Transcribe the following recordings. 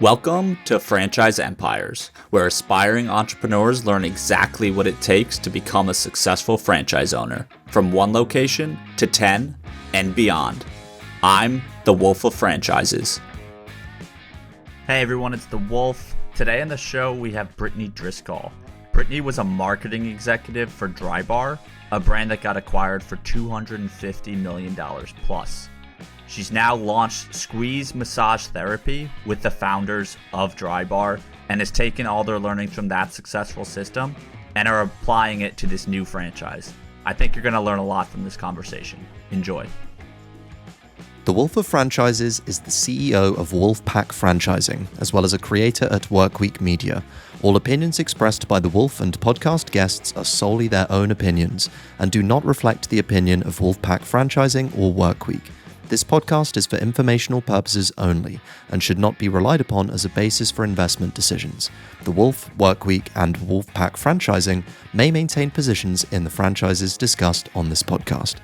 Welcome to Franchise Empires, where aspiring entrepreneurs learn exactly what it takes to become a successful franchise owner, from one location to 10 and beyond. I'm the Wolf of Franchises. Hey everyone, it's the Wolf. Today on the show we have Brittany Driscoll. Brittany was a marketing executive for Drybar, a brand that got acquired for $250 million plus. She's now launched Squeeze Massage Therapy with the founders of Drybar and has taken all their learnings from that successful system and are applying it to this new franchise. I think you're going to learn a lot from this conversation. Enjoy. The Wolf of Franchises is the CEO of Wolfpack Franchising, as well as a creator at Workweek Media. All opinions expressed by the Wolf and podcast guests are solely their own opinions and do not reflect the opinion of Wolfpack Franchising or Workweek. This podcast is for informational purposes only and should not be relied upon as a basis for investment decisions. The Wolf, Workweek, and Wolfpack Franchising may maintain positions in the franchises discussed on this podcast.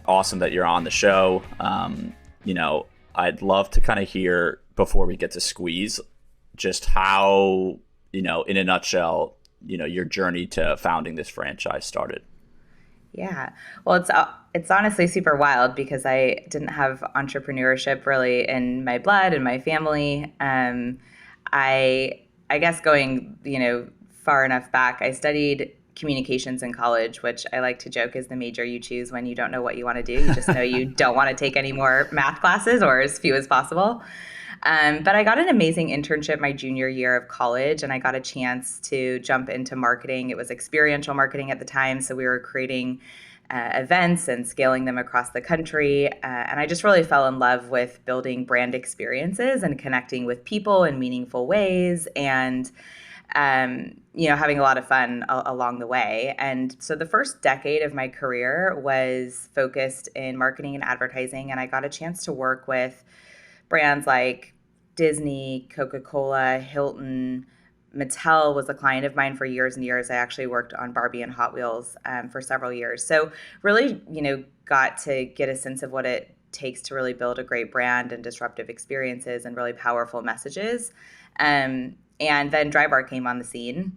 Awesome that you're on the show. I'd love to kind of hear, before we get to Squeeze, just how, in a nutshell, your journey to founding this franchise started. Yeah. Well, it's honestly super wild because I didn't have entrepreneurship really in my blood and my family. I guess going, far enough back, I studied communications in college, which I like to joke is the major you choose when you don't know what you want to do. You just know you don't want to take any more math classes or as few as possible. But I got an amazing internship my junior year of college, and I got a chance to jump into marketing. It was experiential marketing at the time, so we were creating events and scaling them across the country. And I just really fell in love with building brand experiences and connecting with people in meaningful ways and, having a lot of fun along the way. And so the first decade of my career was focused in marketing and advertising, and I got a chance to work with brands like Disney, Coca-Cola, Hilton. Mattel was a client of mine for years and years. I actually worked on Barbie and Hot Wheels for several years. So really, got to get a sense of what it takes to really build a great brand and disruptive experiences and really powerful messages. And then Drybar came on the scene.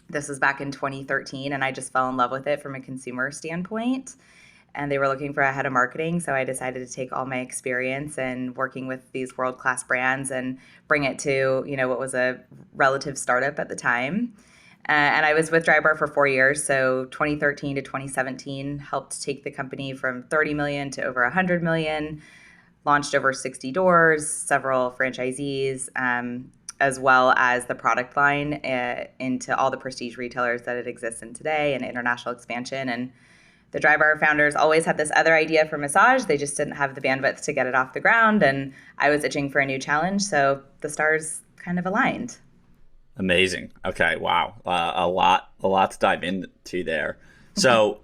This was back in 2013, and I just fell in love with it from a consumer standpoint. And they were looking for a head of marketing, so I decided to take all my experience and working with these world-class brands and bring it to, what was a relative startup at the time. And I was with Drybar for 4 years, so 2013 to 2017, helped take the company from 30 million to over 100 million, launched over 60 doors, several franchisees, as well as the product line into all the prestige retailers that it exists in today and international expansion. And the Drybar founders always had this other idea for massage. They just didn't have the bandwidth to get it off the ground. And I was itching for a new challenge. So the stars kind of aligned. Amazing. Okay. Wow. A lot to dive into there. So,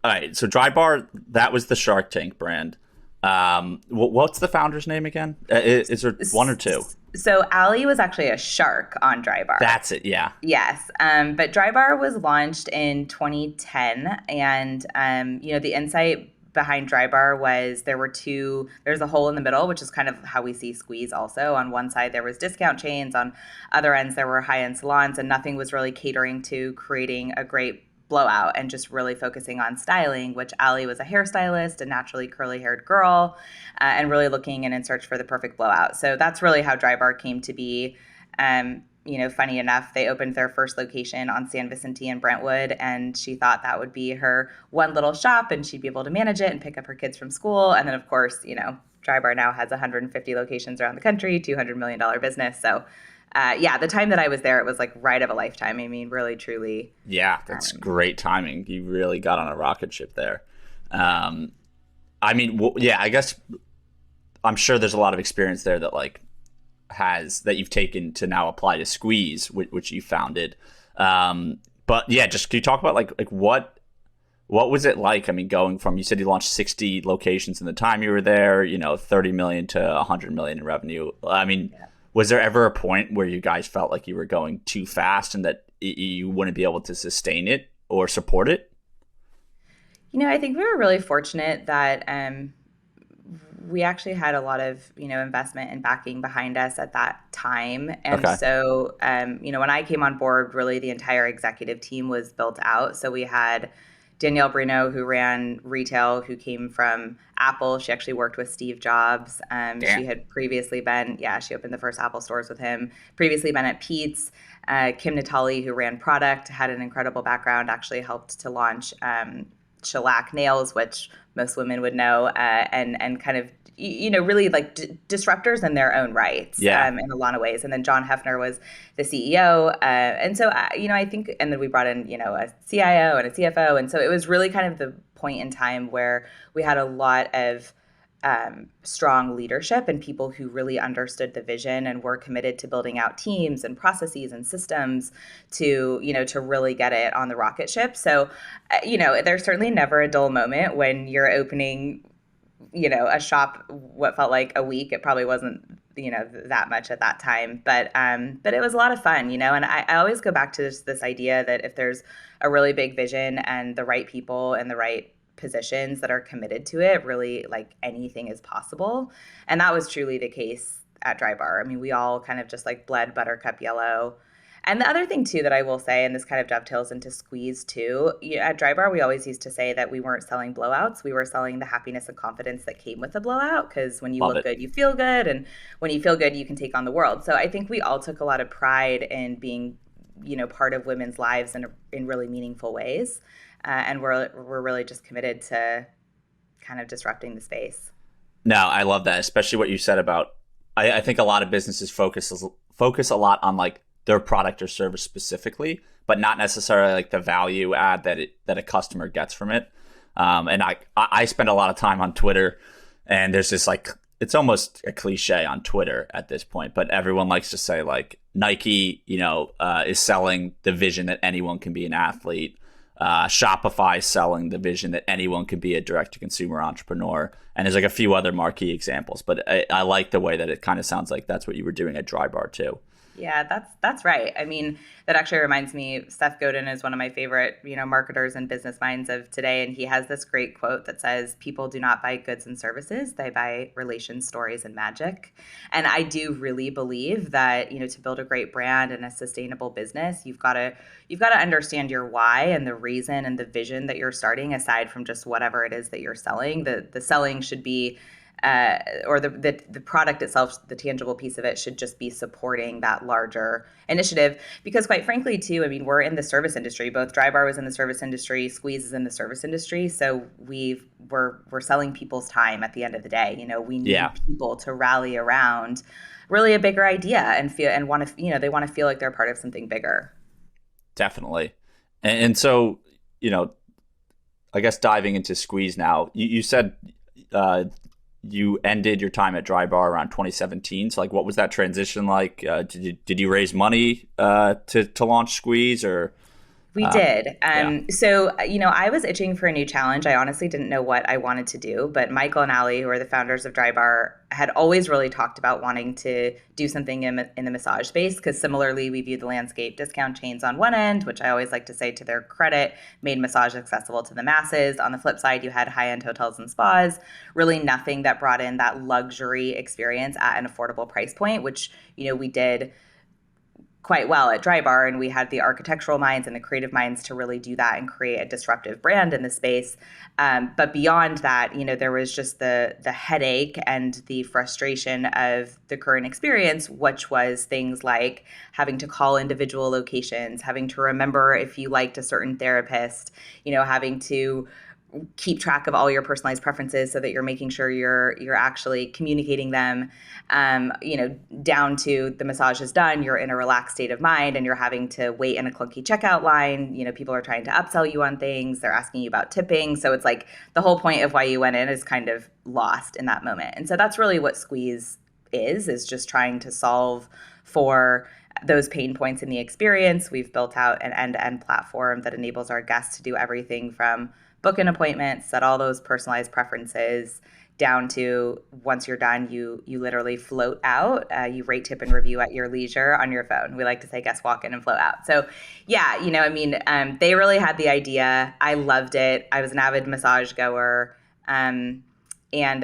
all right. So Drybar, that was the Shark Tank brand. What's the founder's name again? Is there one or two? So Ali was actually a shark on Drybar. That's it, yeah. Yes. But Drybar was launched in 2010. And, the insight behind Drybar was there's a hole in the middle, which is kind of how we see Squeeze also. On one side, there was discount chains. On other ends, there were high-end salons. And nothing was really catering to creating a great blowout and just really focusing on styling, which Ali was a hairstylist, a naturally curly-haired girl, and really looking and in search for the perfect blowout. So that's really how Drybar came to be. Funny enough, they opened their first location on San Vicente in Brentwood, and she thought that would be her one little shop, and she'd be able to manage it and pick up her kids from school. And then, of course, Drybar now has 150 locations around the country, $200 million business. So the time that I was there, it was like ride of a lifetime. I mean, really, truly. Yeah, that's great timing. You really got on a rocket ship there. I guess I'm sure there's a lot of experience there that that you've taken to now apply to Squeeze, which you founded. But yeah, just can you talk about what was it like? I mean, going from, you said you launched 60 locations in the time you were there, 30 million to 100 million in revenue. I mean, yeah. Was there ever a point where you guys felt like you were going too fast and that you wouldn't be able to sustain it or support it? I think we were really fortunate that we actually had a lot of, investment and backing behind us at that time. And Okay. so, when I came on board, really the entire executive team was built out. So we had Danielle Bruno, who ran retail, who came from Apple. She actually worked with Steve Jobs. She Damn. had previously been, she opened the first Apple stores with him, previously been at Pete's. Kim Natali, who ran product, had an incredible background, actually helped to launch shellac nails, which most women would know, and kind of, really like disruptors in their own rights Yeah. in a lot of ways. And then John Hefner was the CEO. And so, I think, and then we brought in, a CIO and a CFO. And so it was really kind of the point in time where we had a lot of strong leadership and people who really understood the vision and were committed to building out teams and processes and systems to, to really get it on the rocket ship. So, there's certainly never a dull moment when you're opening, a shop, what felt like a week. It probably wasn't, that much at that time, but it was a lot of fun, and I always go back to this idea that if there's a really big vision and the right people and the right positions that are committed to it, really, like, anything is possible. And that was truly the case at Drybar. I mean, we all kind of just like bled buttercup yellow. And the other thing too that I will say, and this kind of dovetails into Squeeze too, at Drybar we always used to say that we weren't selling blowouts, we were selling the happiness and confidence that came with a blowout, because when you Love look it. good, you feel good, and when you feel good, you can take on the world. So I think we all took a lot of pride in being, part of women's lives in really meaningful ways. And we're really just committed to kind of disrupting the space. No, I love that, especially what you said about. I think a lot of businesses focus a lot on like their product or service specifically, but not necessarily like the value add that a customer gets from it. And I spend a lot of time on Twitter, and there's this like, it's almost a cliche on Twitter at this point, but everyone likes to say like Nike, is selling the vision that anyone can be an athlete. Shopify selling the vision that anyone can be a direct-to-consumer entrepreneur. And there's like a few other marquee examples, but I like the way that it kind of sounds like that's what you were doing at Drybar too. Yeah, that's right. I mean, that actually reminds me, Seth Godin is one of my favorite, marketers and business minds of today. And he has this great quote that says, people do not buy goods and services, they buy relations, stories, and magic. And I do really believe that, to build a great brand and a sustainable business, you've got to understand your why and the reason and the vision that you're starting, aside from just whatever it is that you're selling. The selling should be or the product itself, the tangible piece of it, should just be supporting that larger initiative. Because quite frankly, too, I mean, we're in the service industry. Both Drybar was in the service industry, Squeeze is in the service industry. So we're selling people's time at the end of the day. We need people to rally around really a bigger idea and feel and want to, they want to feel like they're part of something bigger. Definitely. And so, I guess diving into Squeeze now, you said you ended your time at Drybar around 2017. So like, what was that transition like? Did you raise money to launch Squeeze, or? We did. So, I was itching for a new challenge. I honestly didn't know what I wanted to do, but Michael and Ali, who are the founders of Drybar, had always really talked about wanting to do something in the massage space, because similarly, we view the landscape discount chains on one end, which I always like to say to their credit, made massage accessible to the masses. On the flip side, you had high-end hotels and spas, really nothing that brought in that luxury experience at an affordable price point, which, we did quite well at Drybar, and we had the architectural minds and the creative minds to really do that and create a disruptive brand in the space. But beyond that, there was just the headache and the frustration of the current experience, which was things like having to call individual locations, having to remember if you liked a certain therapist, having to keep track of all your personalized preferences so that you're making sure you're actually communicating them, down to the massage is done, you're in a relaxed state of mind, and you're having to wait in a clunky checkout line. People are trying to upsell you on things. They're asking you about tipping. So it's like the whole point of why you went in is kind of lost in that moment. And so that's really what Squeeze is just trying to solve for those pain points in the experience. We've built out an end-to-end platform that enables our guests to do everything from book an appointment, set all those personalized preferences, down to once you're done, you literally float out. You rate, tip, and review at your leisure on your phone. We like to say guests walk in and float out. So yeah, they really had the idea. I loved it. I was an avid massage goer. and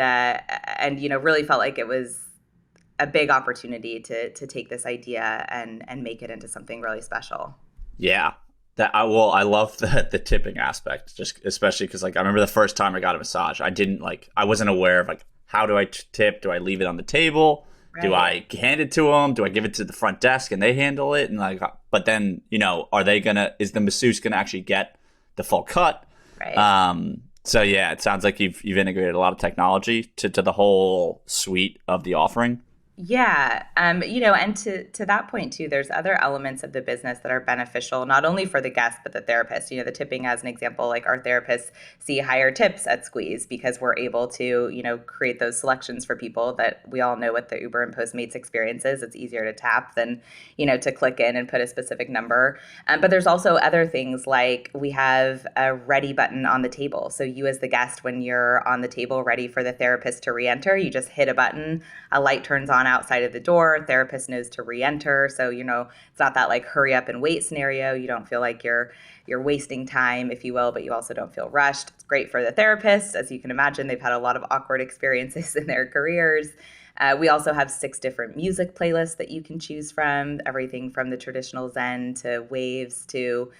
really felt like it was a big opportunity to take this idea and make it into something really special. Yeah. I love the tipping aspect, just especially because like I remember the first time I got a massage, I wasn't aware of like how do I tip? Do I leave it on the table? Right. Do I hand it to them? Do I give it to the front desk and they handle it? And like, but then is the masseuse gonna actually get the full cut? Right. So yeah, it sounds like you've integrated a lot of technology to the whole suite of the offering. Yeah. And to that point too, there's other elements of the business that are beneficial, not only for the guest, but the therapist. The tipping as an example, like our therapists see higher tips at Squeeze because we're able to, create those selections for people that we all know what the Uber and Postmates experience is. It's easier to tap than, to click in and put a specific number. But there's also other things like we have a ready button on the table. So you as the guest, when you're on the table ready for the therapist to re-enter, you just hit a button, a light turns on outside of the door, therapist knows to re-enter. So, it's not that like hurry up and wait scenario. You don't feel like you're wasting time, if you will, but you also don't feel rushed. It's great for the therapist. As you can imagine, they've had a lot of awkward experiences in their careers. We also have 6 different music playlists that you can choose from, everything from the traditional Zen to waves to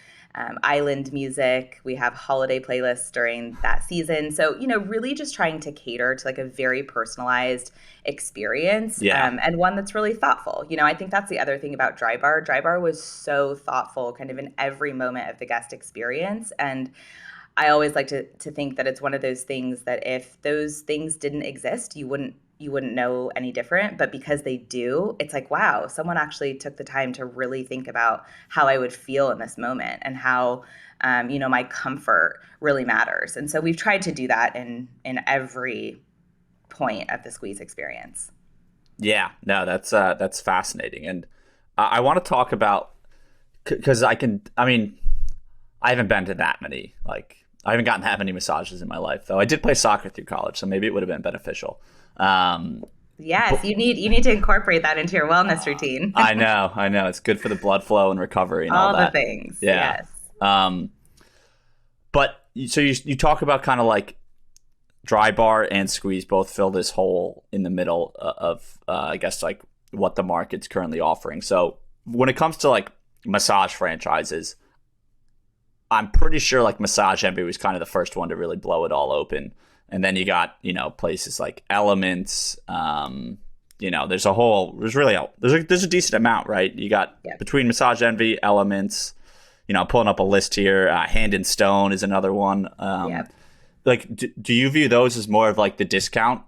island music. We have holiday playlists during that season. So, really just trying to cater to like a very personalized experience, and one that's really thoughtful. I think that's the other thing about Drybar. Drybar was so thoughtful kind of in every moment of the guest experience. And I always like to think that it's one of those things that if those things didn't exist, you wouldn't know any different. But because they do, it's like, wow, someone actually took the time to really think about how I would feel in this moment and how, my comfort really matters. And so we've tried to do that in every point of the Squeeze experience. Yeah, no, that's fascinating. And I want to talk about, because I haven't been to that many, I haven't gotten that many massages in my life, though. I did play soccer through college, so maybe it would have been beneficial. Yes, you need to incorporate that into your wellness routine. I know. It's good for the blood flow and recovery and all that. All the things. Yeah. Yes. But so you talk about kind of like Drybar and Squeeze both fill this hole in the middle of I guess like what the market's currently offering. So when it comes to like massage franchises, I'm pretty sure like Massage Envy was kind of the first one to really blow it all open. And then you got, places like Elements, there's a decent amount, right? You got between Massage Envy, Elements, pulling up a list here, Hand and Stone is another one. Like, do you view those as more of like the discount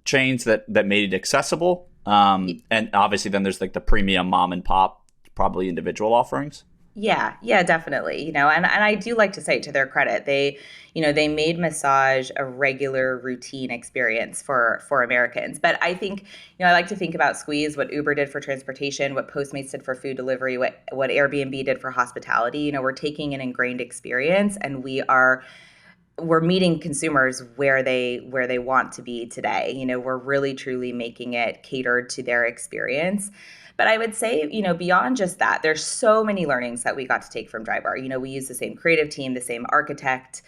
chains that made it accessible? And obviously then there's like the premium mom and pop, probably individual offerings. Yeah, definitely. And I do like to say to their credit, they made massage a regular routine experience for Americans. But I think, I like to think about Squeeze, what Uber did for transportation, what Postmates did for food delivery, what Airbnb did for hospitality. We're taking an ingrained experience and we're meeting consumers where they want to be today. We're really truly making it catered to their experience. But I would say, beyond just that, there's so many learnings that we got to take from Drybar. We use the same creative team, the same architect.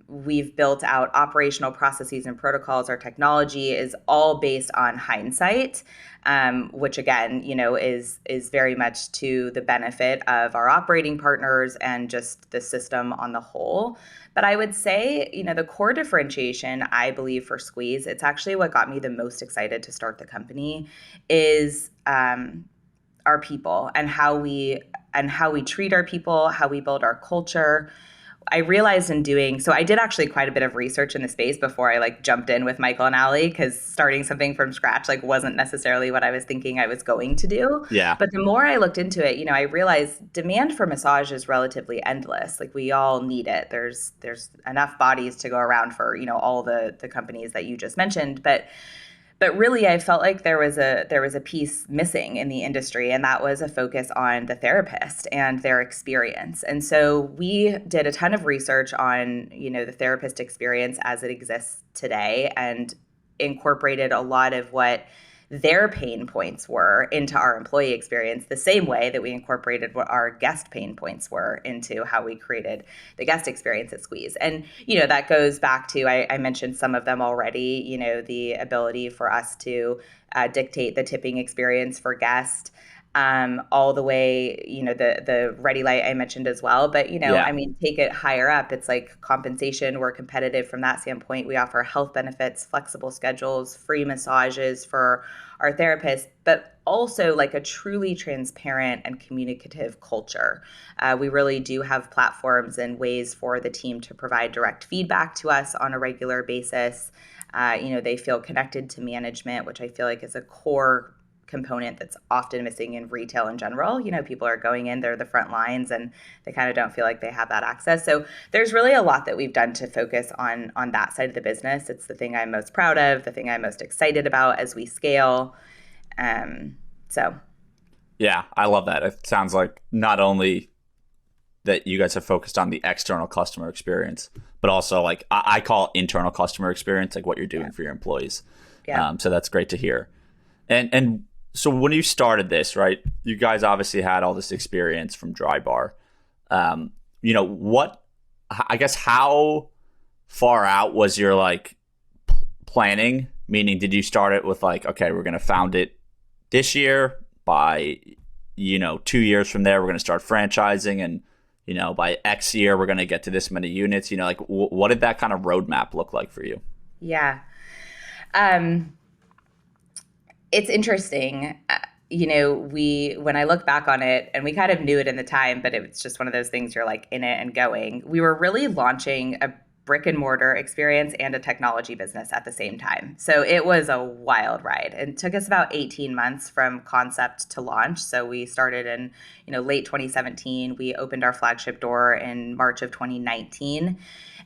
We've built out operational processes and protocols. Our technology is all based on hindsight, which again, is very much to the benefit of our operating partners and just the system on the whole. But I would say, the core differentiation, I believe, for Squeeze, it's actually what got me the most excited to start the company, is our people and how we treat our people, how we build our culture. I realized so I did actually quite a bit of research in the space before I jumped in with Michael and Ali, because starting something from scratch wasn't necessarily what I was thinking I was going to do. Yeah. But the more I looked into it, I realized demand for massage is relatively endless. We all need it. There's enough bodies to go around for, all the companies that you just mentioned. But really, I felt like there was a piece missing in the industry, and that was a focus on the therapist and their experience. And so we did a ton of research on, the therapist experience as it exists today, and incorporated a lot of what their pain points were into our employee experience, the same way that we incorporated what our guest pain points were into how we created the guest experience at Squeeze. And, that goes back to, I mentioned some of them already, the ability for us to dictate the tipping experience for guests. All the way, the ready light I mentioned as well. But, take it higher up. It's like compensation. We're competitive from that standpoint. We offer health benefits, flexible schedules, free massages for our therapists, but also like a truly transparent and communicative culture. We really do have platforms and ways for the team to provide direct feedback to us on a regular basis. They feel connected to management, which I feel like is a core component that's often missing in retail in general. People are going in, they're the front lines, and they kind of don't feel like they have that access. So there's really a lot that we've done to focus on that side of the business. It's the thing I'm most proud of, the thing I'm most excited about as we scale. Yeah, I love that. It sounds like not only that you guys have focused on the external customer experience, but also like I call internal customer experience, like what you're doing for your employees. Yeah. So that's great to hear. And so when you started this, right, you guys obviously had all this experience from Drybar. I guess how far out was your planning? Meaning, did you start it with okay, we're going to found it this year, by 2 years from there, we're going to start franchising, and by X year, we're going to get to this many units, what did that kind of roadmap look like for you? Yeah. It's interesting. When I look back on it, and we kind of knew it in the time, but it's just one of those things you're like in it and going. We were really launching a brick and mortar experience and a technology business at the same time. So it was a wild ride. It took us about 18 months from concept to launch. So we started in, late 2017. We opened our flagship door in March of 2019.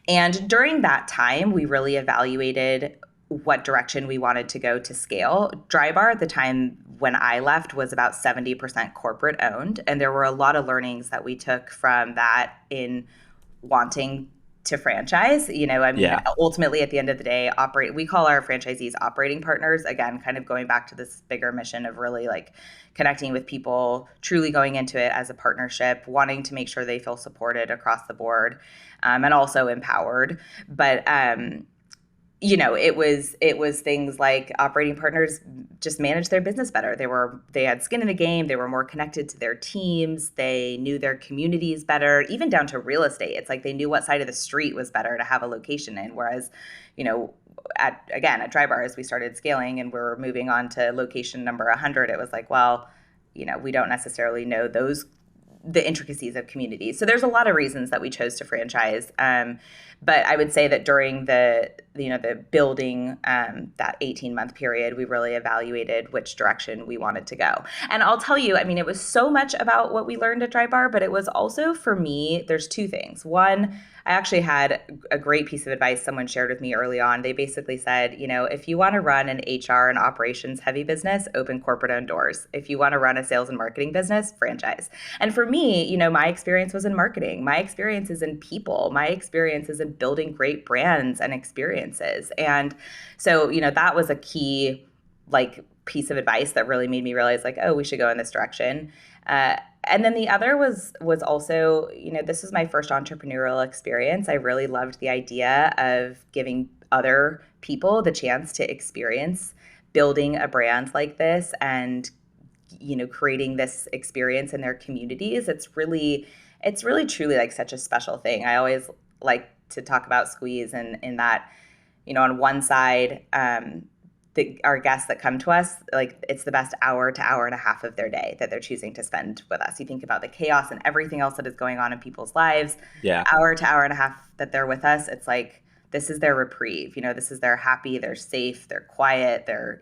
And during that time, we really evaluated what direction we wanted to go to scale. Drybar at the time when I left was about 70% corporate owned. And there were a lot of learnings that we took from that in wanting to franchise. Ultimately at the end of the day, we call our franchisees operating partners. Again, kind of going back to this bigger mission of really connecting with people, truly going into it as a partnership, wanting to make sure they feel supported across the board, and also empowered. But it was things like operating partners just managed their business better. They had skin in the game. They were more connected to their teams. They knew their communities better, even down to real estate. It's like they knew what side of the street was better to have a location in. Whereas, at Drybar, as we started scaling and we're moving on to location number 100, it was like, well, we don't necessarily know the intricacies of communities. So there's a lot of reasons that we chose to franchise. But I would say that during the building, that 18-month period, we really evaluated which direction we wanted to go. And I'll tell you, it was so much about what we learned at Drybar, but it was also, for me, there's two things. One, I actually had a great piece of advice someone shared with me early on. They basically said, if you want to run an HR and operations heavy business, open corporate owned doors. If you want to run a sales and marketing business, franchise. And for me, my experience was in marketing. My experience is in people. My experience is in building great brands and experiences. And so, that was a key piece of advice that really made me realize we should go in this direction. And then the other was also, this was my first entrepreneurial experience. I really loved the idea of giving other people the chance to experience building a brand like this and, creating this experience in their communities. It's really truly such a special thing. I always like to talk about Squeeze and in that, on one side, our guests that come to us, it's the best hour to hour and a half of their day that they're choosing to spend with us. You think about the chaos and everything else that is going on in people's lives. Yeah. Hour to hour and a half that they're with us, it's like this is their reprieve. This is their happy, they're safe, they're quiet, they're,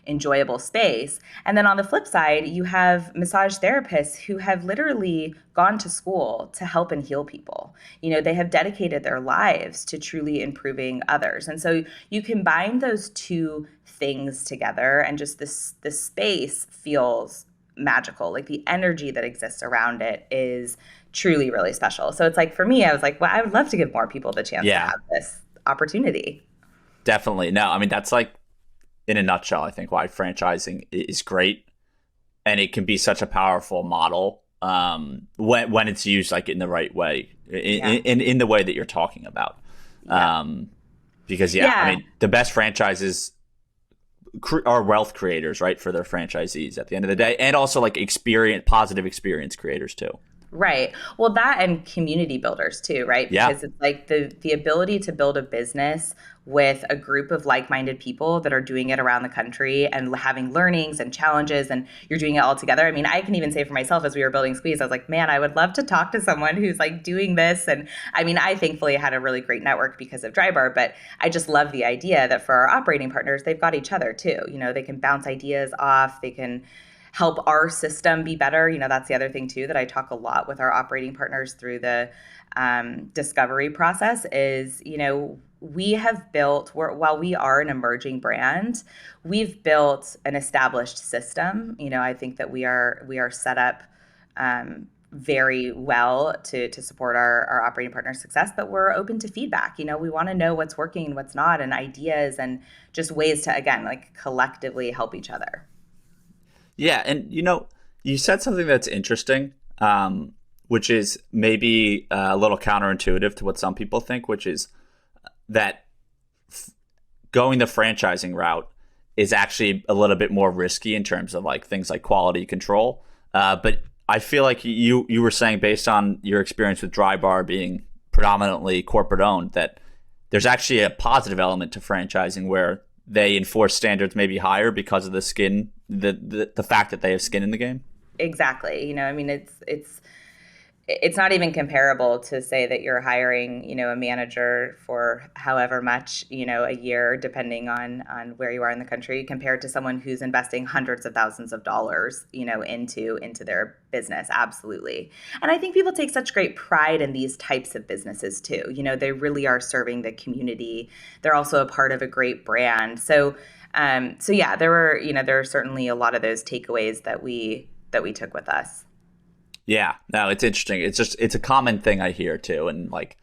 enjoyable space. And then on the flip side, you have massage therapists who have literally gone to school to help and heal people. They have dedicated their lives to truly improving others. And so you combine those two things together and just this space feels magical. The energy that exists around it is truly really special. So it's for me, I was well, I would love to give more people the chance to have this opportunity. Definitely. No, that's in a nutshell, I think, why franchising is great, and it can be such a powerful model when it's used like in the right way, in the way that you're talking about. Because I mean, the best franchises are wealth creators, right, for their franchisees at the end of the day, and also like positive experience creators too. Right. Well, that and community builders too, right? Because it's like the ability to build a business with a group of like-minded people that are doing it around the country and having learnings and challenges, and you're doing it all together. I mean, I can even say for myself, as we were building Squeeze, I was like, man, I would love to talk to someone who's like doing this. And I mean, I thankfully had a really great network because of Drybar, but I just love the idea that for our operating partners, they've got each other too. You know, they can bounce ideas off, they can help our system be better. You know, that's the other thing too, that I talk a lot with our operating partners through the discovery process is, you know, we have built, while we are an emerging brand, we've built an established system. You know, I think that we are set up very well to support our operating partner success, but we're open to feedback. You know, we want to know what's working and what's not, and ideas and just ways to, again, like collectively help each other. Yeah, and you know, you said something that's interesting, which is maybe a little counterintuitive to what some people think, which is that going the franchising route is actually a little bit more risky in terms of like things like quality control. But I feel like you were saying, based on your experience with Drybar being predominantly corporate owned, that there's actually a positive element to franchising where they enforce standards maybe higher because of the skin, the fact that they have skin in the game. Exactly. You know, I mean, it's not even comparable to say that you're hiring, you know, a manager for however much, you know, a year, depending on where you are in the country, compared to someone who's investing hundreds of thousands of dollars, you know, into their business. Absolutely. And I think people take such great pride in these types of businesses too. You know, they really are serving the community. They're also a part of a great brand. So yeah, there are certainly a lot of those takeaways that we took with us. Yeah, no, it's interesting. It's a common thing I hear too. And like,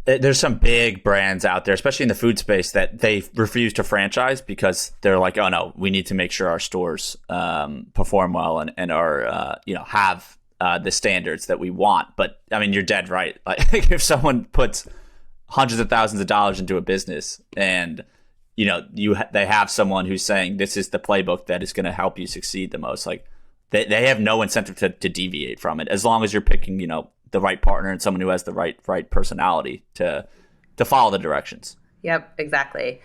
there's some big brands out there, especially in the food space, that they refuse to franchise because they're like, oh no, we need to make sure our stores perform well and are, have the standards that we want. But I mean, you're dead right. Like, if someone puts hundreds of thousands of dollars into a business and, you know, they have someone who's saying this is the playbook that is going to help you succeed the most, like, they have no incentive to deviate from it, as long as you're picking, you know, the right partner and someone who has the right personality to follow the directions. Yep, exactly.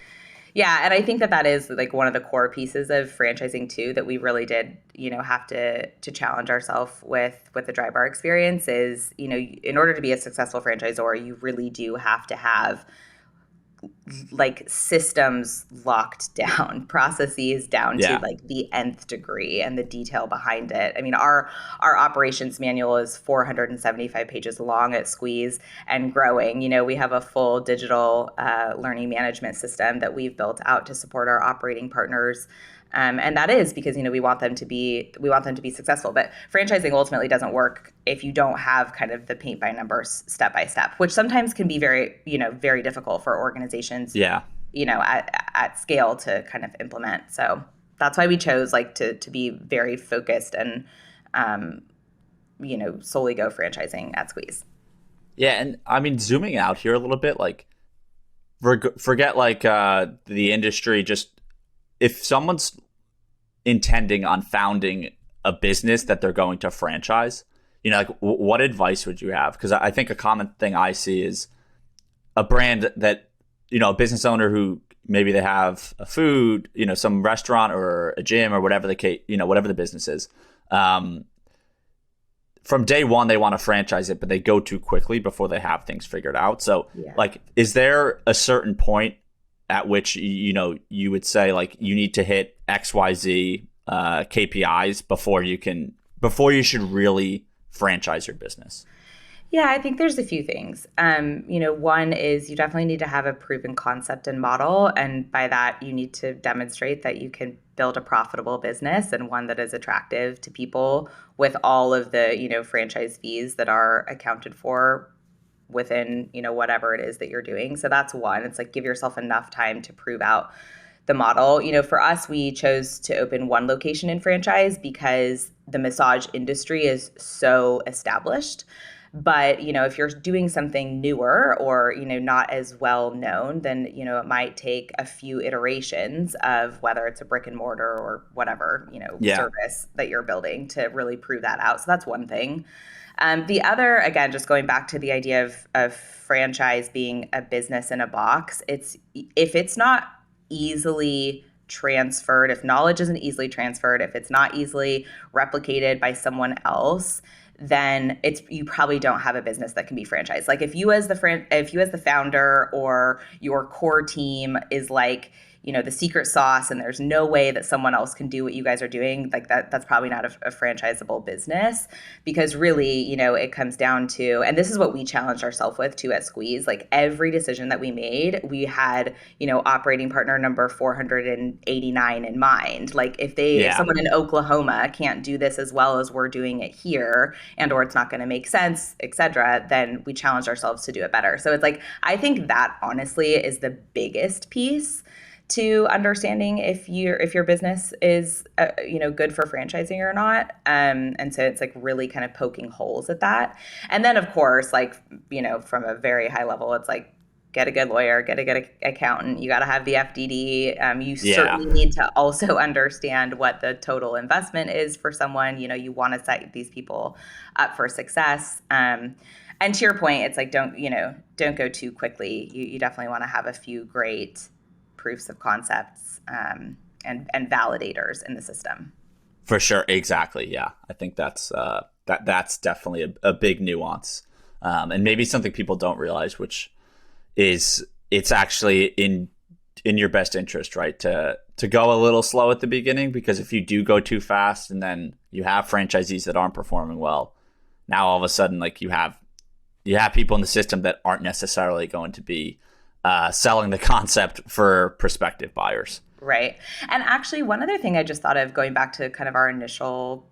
Yeah, and I think that is like one of the core pieces of franchising too, that we really did, you know, have to challenge ourselves with the Drybar experience is, you know, in order to be a successful franchisor, you really do have to have like systems locked down, processes down to like the nth degree and the detail behind it. I mean, our operations manual is 475 pages long at Squeeze and growing. You know, we have a full digital learning management system that we've built out to support our operating partners. And that is because, you know, we want them to be successful. But franchising ultimately doesn't work if you don't have kind of the paint by numbers step by step, which sometimes can be very, you know, very difficult for organizations, you know, at scale to kind of implement. So that's why we chose like to be very focused and, you know, solely go franchising at Squeeze. Yeah. And I mean, zooming out here a little bit, like forget like the industry, just if someone's intending on founding a business that they're going to franchise, you know, like what advice would you have? Because I think a common thing I see is a brand that, you know, a business owner who maybe they have a food, you know, some restaurant or a gym or whatever whatever the business is. From day one, they want to franchise it, but they go too quickly before they have things figured out. So like, is there a certain point at which, you know, you would say like you need to hit XYZ KPIs before you should really franchise your business? Yeah, I think there's a few things. You know, one is you definitely need to have a proven concept and model. And by that, you need to demonstrate that you can build a profitable business and one that is attractive to people with all of the, you know, franchise fees that are accounted for within, you know, whatever it is that you're doing. So that's one. It's like, give yourself enough time to prove out the model. For us, we chose to open one location in franchise because the massage industry is so established. But, if you're doing something newer or, not as well known, then, it might take a few iterations of whether it's a brick and mortar or whatever, service that you're building to really prove that out. So that's one thing. The other, again, just going back to the idea of franchise being a business in a box, if it's not easily transferred, if knowledge isn't easily transferred, if it's not easily replicated by someone else, then you probably don't have a business that can be franchised. Like if you as the founder or your core team is like, the secret sauce and there's no way that someone else can do what you guys are doing, like that's probably not a franchisable business, because really, it comes down to, and this is what we challenged ourselves with too at Squeeze, like every decision that we made, we had, operating partner number 489 in mind. Like if someone in Oklahoma can't do this as well as we're doing it here, and or it's not going to make sense, et cetera, then we challenge ourselves to do it better. So it's like, I think that honestly is the biggest piece to understanding if your business is good for franchising or not, and so it's like really kind of poking holes at that. And then of course, like from a very high level, it's like get a good lawyer, get a good accountant. You got to have the FDD. You certainly need to also understand what the total investment is for someone. You want to set these people up for success. And to your point, it's like don't go too quickly. You definitely want to have a few great proofs of concepts and validators in the system. For sure. Exactly. Yeah. I think that's definitely a big nuance. And maybe something people don't realize, which is it's actually in your best interest, right? To go a little slow at the beginning, because if you do go too fast and then you have franchisees that aren't performing well, now all of a sudden, like you have people in the system that aren't necessarily going to be selling the concept for prospective buyers. Right. And actually, one other thing I just thought of going back to kind of our initial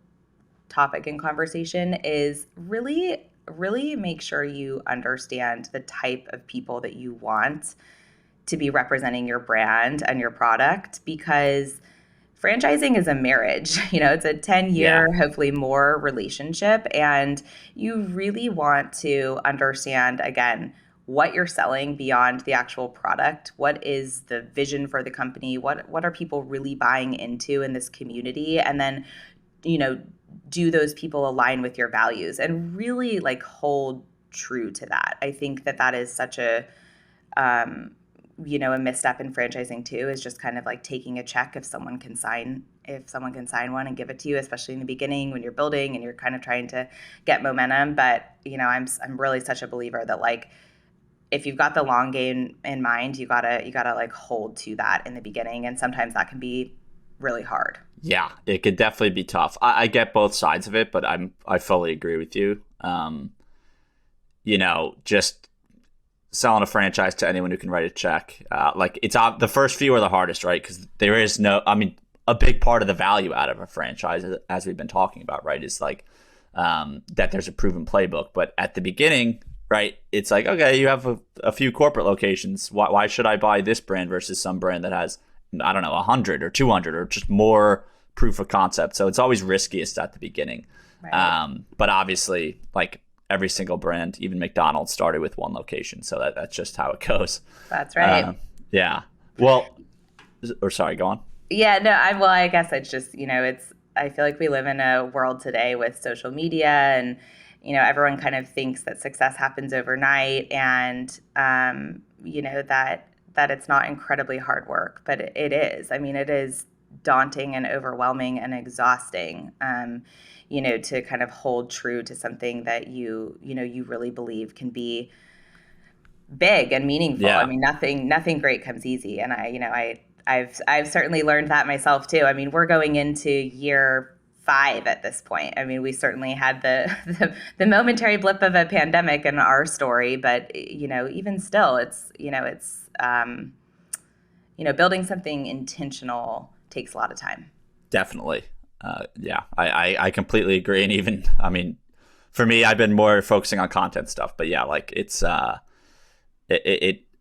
topic and conversation is really, really make sure you understand the type of people that you want to be representing your brand and your product, because franchising is a marriage. It's a 10-year, hopefully more relationship. And you really want to understand, again, what you're selling beyond the actual product. What is the vision for the company? What are people really buying into in this community? And then, do those people align with your values and really like hold true to that? I think that is such a misstep in franchising too, is just kind of like taking a check if someone can sign one and give it to you, especially in the beginning when you're building and you're kind of trying to get momentum. But, I'm really such a believer that like, if you've got the long game in mind, you gotta like hold to that in the beginning. And sometimes that can be really hard. Yeah, it could definitely be tough. I get both sides of it, but I fully agree with you. Just selling a franchise to anyone who can write a check, like it's the first few are the hardest, right? Because there is a big part of the value out of a franchise, as we've been talking about, right, is like that there's a proven playbook. But at the beginning, right, it's like, okay, you have a few corporate locations. Why should I buy this brand versus some brand that has, I don't know, 100 or 200 or just more proof of concept? So it's always riskiest at the beginning. Right. But obviously, like every single brand, even McDonald's started with one location. So that's just how it goes. That's right. Yeah. Well, or sorry, go on. Yeah, no, I guess it's just, I feel like we live in a world today with social media and, everyone kind of thinks that success happens overnight and, that it's not incredibly hard work, but it is. I mean, it is daunting and overwhelming and exhausting, to kind of hold true to something that you really believe can be big and meaningful. Yeah. I mean, nothing great comes easy. And I've certainly learned that myself too. I mean, we're going into year 5 at this point. I mean, we certainly had the momentary blip of a pandemic in our story, but even still, it's building something intentional takes a lot of time. Definitely. Yeah, I completely agree. And even, I mean, for me, I've been more focusing on content stuff, but yeah, like it's,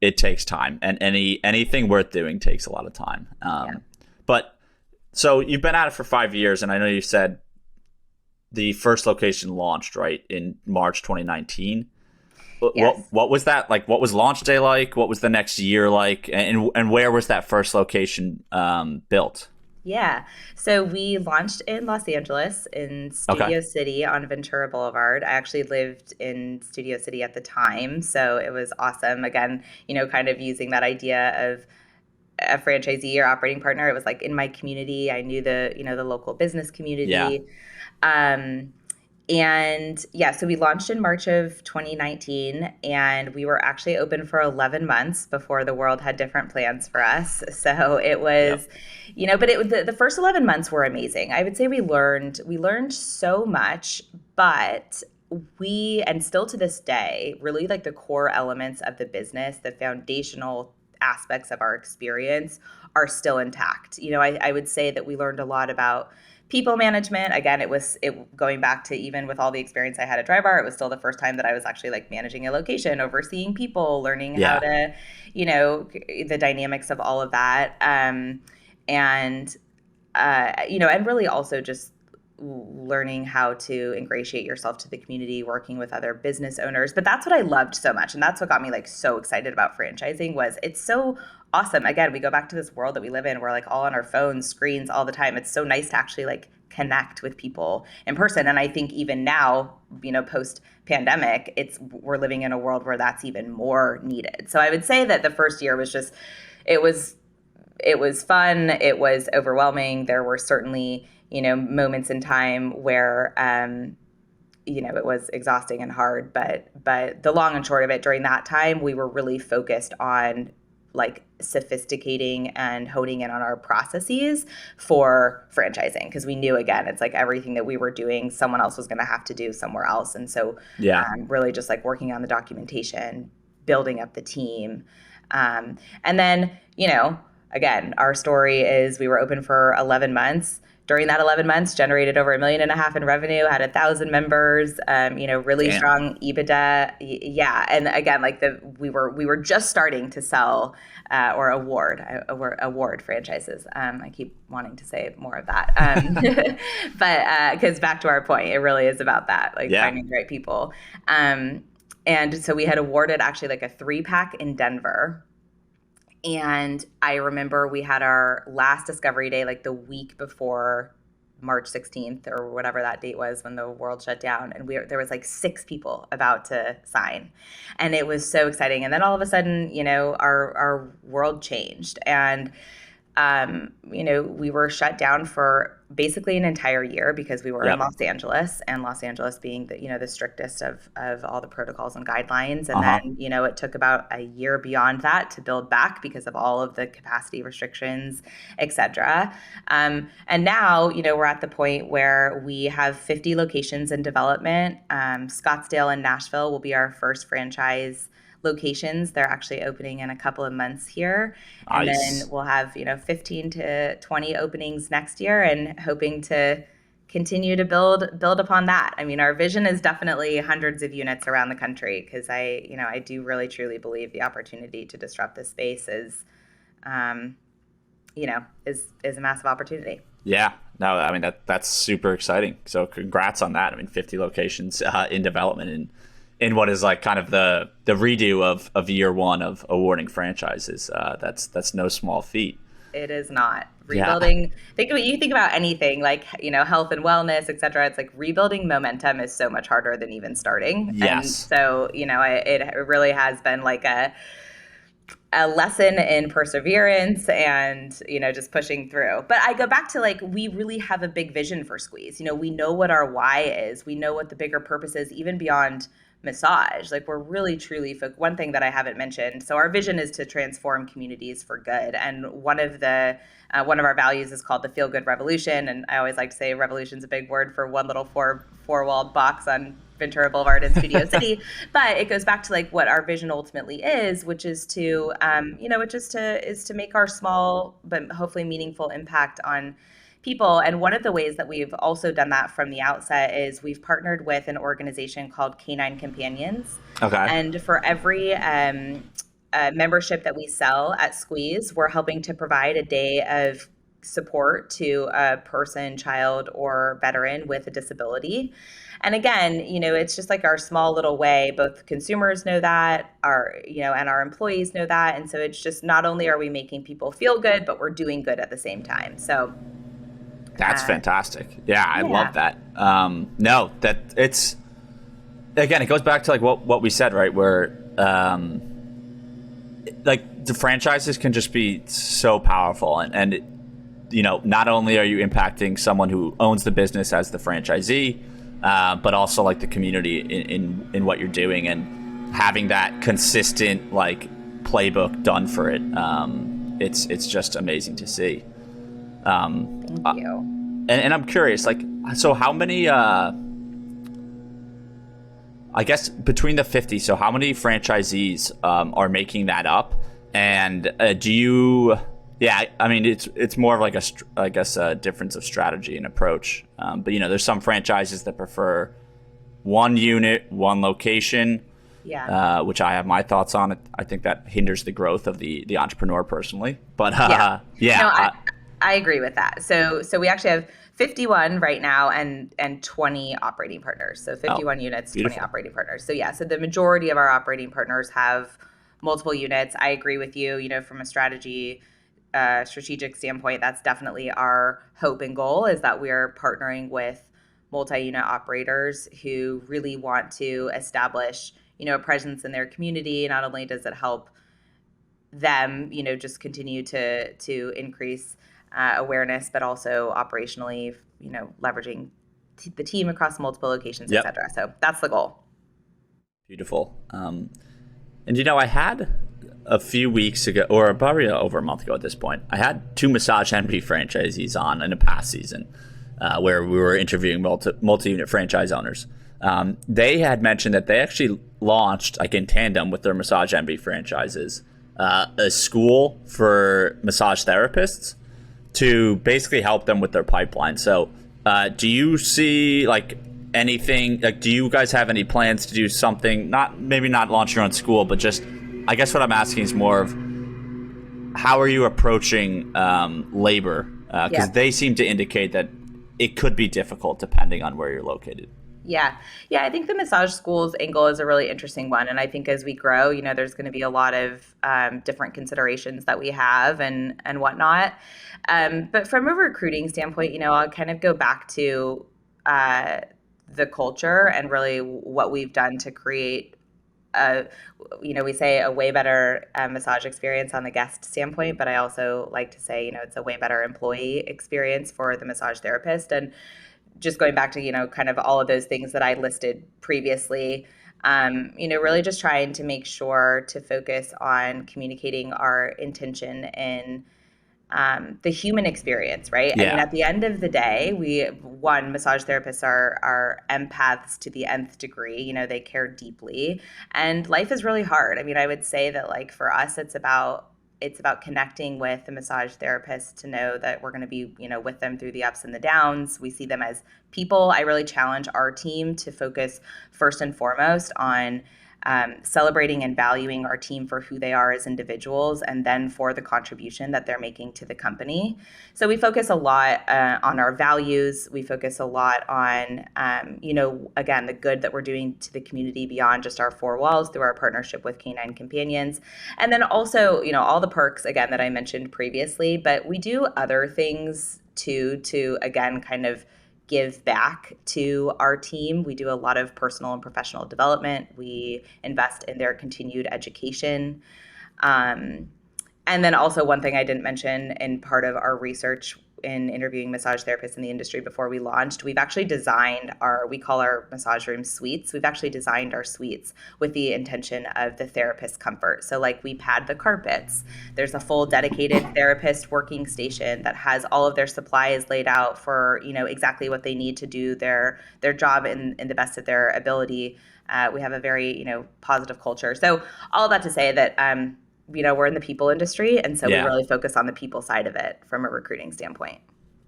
it takes time, and anything worth doing takes a lot of time. But so you've been at it for 5 years, and I know you said the first location launched right in March 2019. Yes. What was that like? What was launch day like? What was the next year like? And where was that first location built? Yeah. So we launched in Los Angeles in Studio City on Ventura Boulevard. I actually lived in Studio City at the time, so it was awesome. Again, kind of using that idea of a franchisee or operating partner. It was like in my community. I knew the local business community. Yeah. And yeah, so we launched in March of 2019, and we were actually open for 11 months before the world had different plans for us. So it was, but the first 11 months were amazing. I would say we learned so much, but and still to this day, really like the core elements of the business, the foundational aspects of our experience are still intact. I would say that we learned a lot about people management. Again, it going back to even with all the experience I had at Drybar, it was still the first time that I was actually like managing a location, overseeing people, learning how to, the dynamics of all of that. And really also just learning how to ingratiate yourself to the community, working with other business owners. But that's what I loved so much. And that's what got me like so excited about franchising was it's so awesome. Again, we go back to this world that we live in. We're like all on our phones, screens all the time. It's so nice to actually like connect with people in person. And I think even now, post pandemic, we're living in a world where that's even more needed. So I would say that the first year was just, it was fun. It was overwhelming. There were certainly, moments in time where, it was exhausting and hard, but the long and short of it, during that time, we were really focused on like sophisticating and honing in on our processes for franchising. Because we knew, again, it's like everything that we were doing, someone else was going to have to do somewhere else. And so really just like working on the documentation, building up the team. And then, again, our story is we were open for 11 months. During that 11 months, generated over $1.5 million in revenue, had 1,000 members, really strong EBITDA. Yeah. And again, like we were just starting to sell or award franchises. I keep wanting to say more of that. But because back to our point, it really is about that, like finding the right people. And so we had awarded actually like a 3-pack in Denver. And I remember we had our last discovery day like the week before March 16th or whatever that date was when the world shut down. And there was like 6 people about to sign. And it was so exciting. And then all of a sudden, our world changed. And, we were shut down for basically an entire year because we were in Los Angeles, and Los Angeles being the strictest of all the protocols and guidelines. And then, it took about a year beyond that to build back because of all of the capacity restrictions, et cetera. And now, we're at the point where we have 50 locations in development. Scottsdale and Nashville will be our first franchise locations. They're actually opening in a couple of months here. And then we'll have, 15 to 20 openings next year, and hoping to continue to build upon that. I mean, our vision is definitely hundreds of units around the country, because I do really truly believe the opportunity to disrupt this space is a massive opportunity. Yeah. No, I mean, that's super exciting. So congrats on that. I mean, 50 locations in development in what is like kind of the redo of year one of awarding franchises. That's no small feat. It is not. Rebuilding, you think about anything like, health and wellness, et cetera. It's like rebuilding momentum is so much harder than even starting. Yes. And so, it really has been like a lesson in perseverance and, just pushing through. But I go back to like, we really have a big vision for Squeeze. We know what our why is. We know what the bigger purpose is, even beyond massage. Like, we're really truly one thing that I haven't mentioned. So our vision is to transform communities for good. And one of our values is called the Feel Good Revolution. And I always like to say revolution's a big word for one little four-walled box on Ventura Boulevard in Studio City. But it goes back to like what our vision ultimately is, which is to, is to make our small but hopefully meaningful impact on people. And one of the ways that we've also done that from the outset is we've partnered with an organization called Canine Companions. Okay. And for every membership that we sell at Squeeze, we're helping to provide a day of support to a person, child, or veteran with a disability. And again, it's just like our small little way. Both consumers know that, and our employees know that. And so it's just, not only are we making people feel good, but we're doing good at the same time. So that's fantastic. Yeah, I yeah. love that. No, that it's, again, it goes back to like what we said, right? Where like the franchises can just be so powerful, and not only are you impacting someone who owns the business as the franchisee, but also like the community in what you're doing, and having that consistent like playbook done for it. It's just amazing to see. Thank you. And I'm curious, like, so how many, I guess between the 50, so how many franchisees are making that up? And do you, I mean, it's more of like a difference of strategy and approach. But there's some franchises that prefer one unit, one location, which I have my thoughts on it. I think that hinders the growth of the entrepreneur personally. But No, I agree with that. So we actually have 51 right now and 20 operating partners. So 51 units, beautiful. 20 operating partners. So so the majority of our operating partners have multiple units. I agree with you, from a strategic standpoint, that's definitely our hope and goal, is that we're partnering with multi-unit operators who really want to establish, a presence in their community. Not only does it help them, just continue to increase awareness, but also operationally, leveraging the team across multiple locations, et cetera. So that's the goal. Beautiful. And I had a few weeks ago, or probably over a month ago at this point, I had 2 Massage Envy franchisees on in a past season, where we were interviewing multi-unit franchise owners. They had mentioned that they actually launched, like in tandem with their Massage Envy franchises, a school for massage therapists to basically help them with their pipeline. So do you see like anything, like do you guys have any plans to do something, maybe not launch your own school, but just, I guess what I'm asking is more of how are you approaching labor? Because they seem to indicate that it could be difficult depending on where you're located. Yeah. I think the massage schools angle is a really interesting one. And I think as we grow, there's going to be a lot of different considerations that we have and whatnot. But from a recruiting standpoint, I'll kind of go back to the culture and really what we've done to create we say a way better massage experience on the guest standpoint, but I also like to say, it's a way better employee experience for the massage therapist. And just going back to, kind of all of those things that I listed previously, really just trying to make sure to focus on communicating our intention in the human experience, right? Yeah. I mean, at the end of the day, massage therapists are empaths to the nth degree. They care deeply, and life is really hard. I mean, I would say that like for us, it's about connecting with the massage therapist to know that we're going to be, with them through the ups and the downs. We see them as people. I really challenge our team to focus first and foremost on celebrating and valuing our team for who they are as individuals, and then for the contribution that they're making to the company. So we focus a lot on our values. We focus a lot on, again, the good that we're doing to the community beyond just our 4 walls through our partnership with Canine Companions. And then also, all the perks, again, that I mentioned previously, but we do other things too, to, again, kind of give back to our team. We do a lot of personal and professional development. We invest in their continued education. And then also one thing I didn't mention in part of our research in interviewing massage therapists in the industry before we launched, we've actually designed we call our massage room suites. We've actually designed our suites with the intention of the therapist's comfort. So like we pad the carpets. There's a full dedicated therapist working station that has all of their supplies laid out for, exactly what they need to do their job in the best of their ability. We have a very, positive culture. So all that to say that, we're in the people industry, and so we really focus on the people side of it from a recruiting standpoint.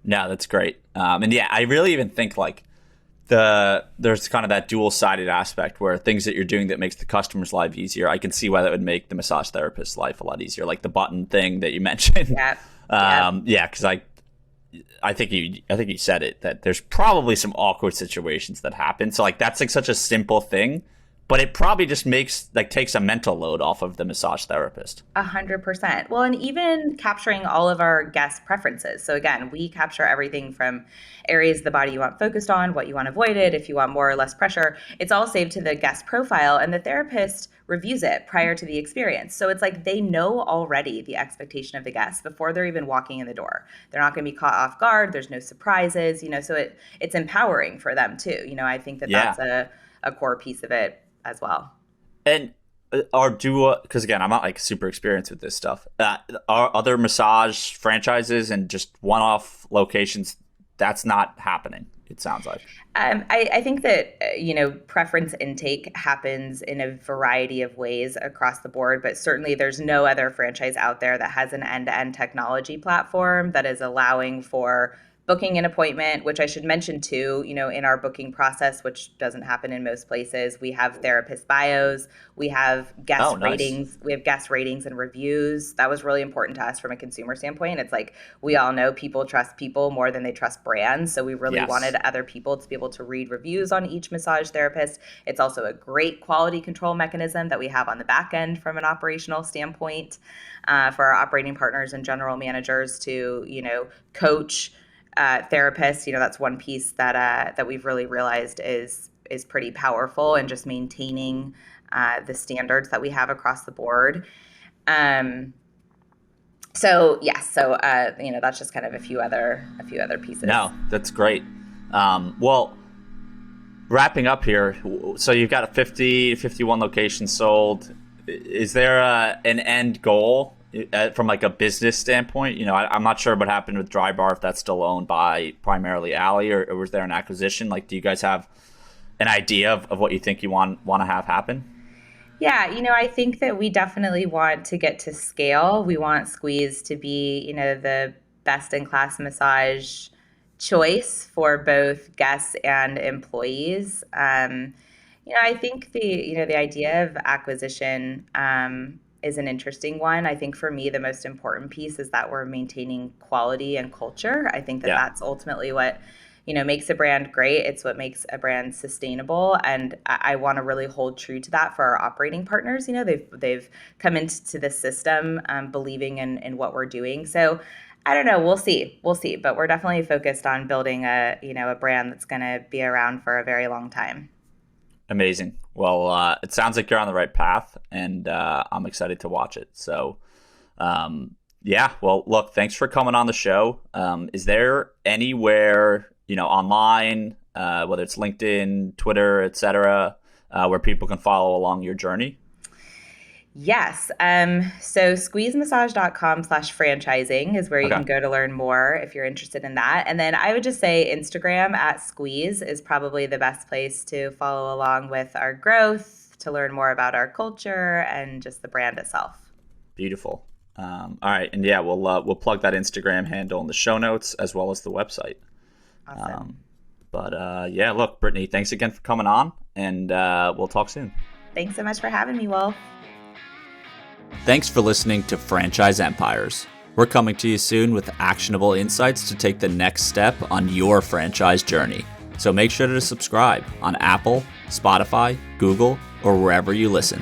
No, that's great. And I really even think like there's kind of that dual-sided aspect where things that you're doing that makes the customer's life easier. I can see why that would make the massage therapist's life a lot easier, like the button thing that you mentioned. Yeah, because I think you said it, that there's probably some awkward situations that happen. So like that's like such a simple thing, but it probably just takes a mental load off of the massage therapist. 100%. Well, and even capturing all of our guest preferences. So again, we capture everything from areas of the body you want focused on, what you want avoided, if you want more or less pressure. It's all saved to the guest profile, and the therapist reviews it prior to the experience. So it's like they know already the expectation of the guest before they're even walking in the door. They're not going to be caught off guard. There's no surprises, so it's empowering for them too. I think that's a core piece of it as well. And because again, I'm not like super experienced with this stuff. Are other massage franchises and just one-off locations, that's not happening, it sounds like? I think that, preference intake happens in a variety of ways across the board, but certainly there's no other franchise out there that has an end-to-end technology platform that is allowing for booking an appointment, which I should mention too, in our booking process, which doesn't happen in most places, we have therapist bios, we have guest ratings, we have guest ratings and reviews. That was really important to us from a consumer standpoint. It's like, we all know people trust people more than they trust brands. So we really wanted other people to be able to read reviews on each massage therapist. It's also a great quality control mechanism that we have on the back end from an operational standpoint for our operating partners and general managers to, coach therapists. That's one piece that we've really realized is pretty powerful, and just maintaining the standards that we have across the board. So that's just kind of a few other pieces. No, that's great. Well, wrapping up here, so you've got 51 locations sold. Is there an end goal from like a business standpoint? I'm not sure what happened with Drybar, if that's still owned by primarily Allie, or was there an acquisition? Like, do you guys have an idea of what you think you want to have happen? Yeah, I think that we definitely want to get to scale. We want Squeeze to be, the best in class massage choice for both guests and employees. I think the idea of acquisition is an interesting one. I think for me, the most important piece is that we're maintaining quality and culture. I think that's ultimately what, makes a brand great. It's what makes a brand sustainable. And I want to really hold true to that for our operating partners. They've come into the system believing in what we're doing. So I don't know. We'll see. But we're definitely focused on building a brand that's going to be around for a very long time. Amazing. Well, it sounds like you're on the right path, and I'm excited to watch it. So, well, look, thanks for coming on the show. Is there anywhere, online, whether it's LinkedIn, Twitter, etc., where people can follow along your journey? Yes. So squeezemassage.com/franchising is where you can go to learn more if you're interested in that. And then I would just say Instagram @Squeeze is probably the best place to follow along with our growth, to learn more about our culture and just the brand itself. Beautiful. All right. And we'll plug that Instagram handle in the show notes as well as the website. Awesome. Look, Brittany, thanks again for coming on, and we'll talk soon. Thanks so much for having me, Wolf. Thanks for listening to Franchise Empires. We're coming to you soon with actionable insights to take the next step on your franchise journey. So make sure to subscribe on Apple, Spotify, Google, or wherever you listen.